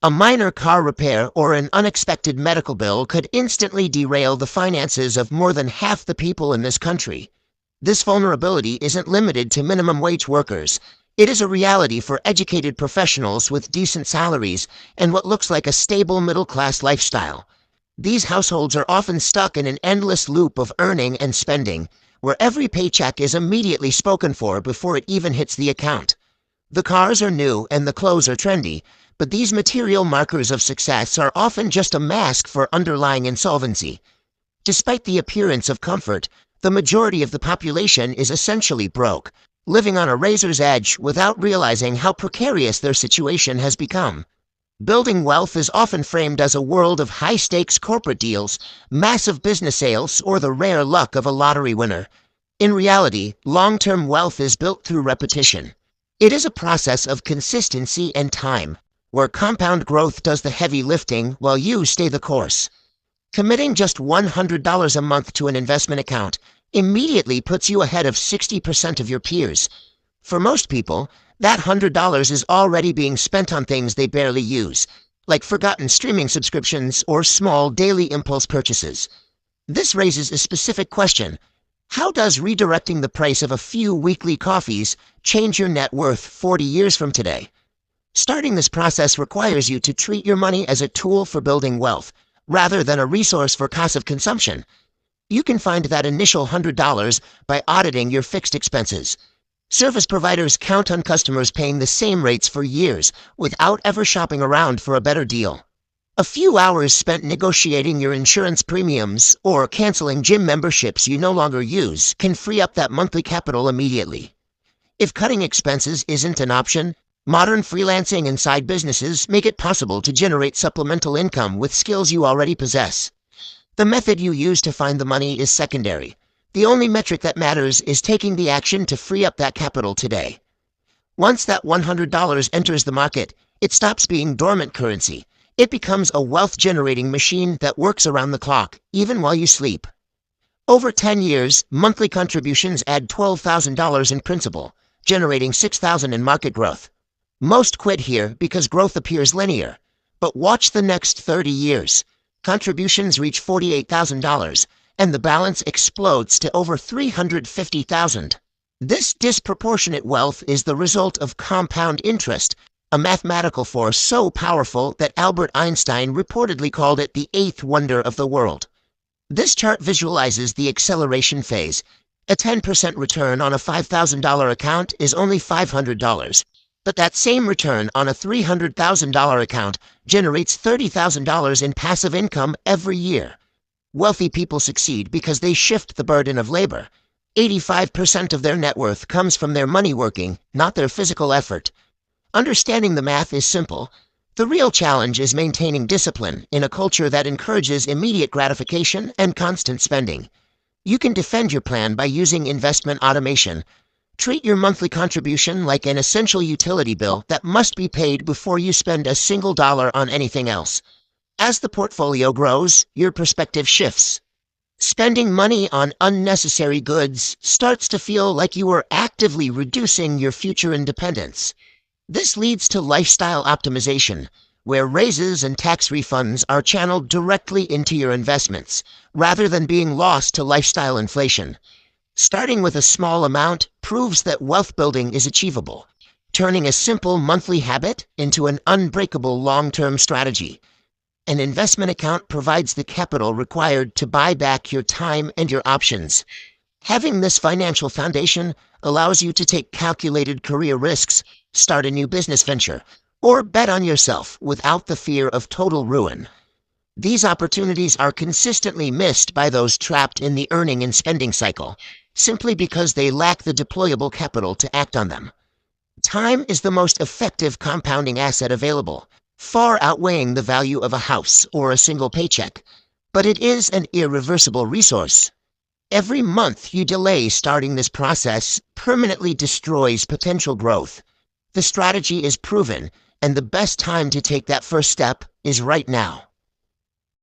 A minor car repair or an unexpected medical bill could instantly derail the finances of more than half the people in this country. This vulnerability isn't limited to minimum wage workers. It is a reality for educated professionals with decent salaries and what looks like a stable middle-class lifestyle. These households are often stuck in an endless loop of earning and spending, where every paycheck is immediately spoken for before it even hits the account. The cars are new and the clothes are trendy, but these material markers of success are often just a mask for underlying insolvency. Despite the appearance of comfort, the majority of the population is essentially broke, living on a razor's edge without realizing how precarious their situation has become. Building wealth is often framed as a world of high-stakes corporate deals, massive business sales, or the rare luck of a lottery winner. In reality, long-term wealth is built through repetition. It is a process of consistency and time, where compound growth does the heavy lifting while you stay the course. Committing just $100 a month to an investment account immediately puts you ahead of 60% of your peers. For most people, that $100 is already being spent on things they barely use, like forgotten streaming subscriptions or small daily impulse purchases. This raises a specific question. How does redirecting the price of a few weekly coffees change your net worth 40 years from today? Starting this process requires you to treat your money as a tool for building wealth, rather than a resource for passive consumption. You can find that initial $100 by auditing your fixed expenses. Service providers count on customers paying the same rates for years without ever shopping around for a better deal. A few hours spent negotiating your insurance premiums or canceling gym memberships you no longer use can free up that monthly capital immediately. If cutting expenses isn't an option, modern freelancing and side businesses make it possible to generate supplemental income with skills you already possess. The method you use to find the money is secondary. The only metric that matters is taking the action to free up that capital today. Once that $100 enters the market, it stops being dormant currency. It becomes a wealth-generating machine that works around the clock, even while you sleep. Over 10 years, monthly contributions add $12,000 in principal, generating $6,000 in market growth. Most quit here because growth appears linear. But watch the next 30 years. Contributions reach $48,000, and the balance explodes to over $350,000. This disproportionate wealth is the result of compound interest, a mathematical force so powerful that Albert Einstein reportedly called it the eighth wonder of the world. This chart visualizes the acceleration phase. A 10% return on a $5,000 account is only $500, but that same return on a $300,000 account generates $30,000 in passive income every year. Wealthy people succeed because they shift the burden of labor. 85% of their net worth comes from their money working, not their physical effort. Understanding the math is simple. The real challenge is maintaining discipline in a culture that encourages immediate gratification and constant spending. You can defend your plan by using investment automation. Treat your monthly contribution like an essential utility bill that must be paid before you spend a single dollar on anything else. As the portfolio grows, your perspective shifts. Spending money on unnecessary goods starts to feel like you are actively reducing your future independence. This leads to lifestyle optimization, where raises and tax refunds are channeled directly into your investments, rather than being lost to lifestyle inflation. Starting with a small amount proves that wealth building is achievable, turning a simple monthly habit into an unbreakable long-term strategy. An investment account provides the capital required to buy back your time and your options. Having this financial foundation allows you to take calculated career risks, start a new business venture, or bet on yourself without the fear of total ruin. These opportunities are consistently missed by those trapped in the earning and spending cycle, simply because they lack the deployable capital to act on them. Time is the most effective compounding asset available, far outweighing the value of a house or a single paycheck, but it is an irreversible resource. Every month you delay starting this process permanently destroys potential growth. The strategy is proven, and the best time to take that first step is right now.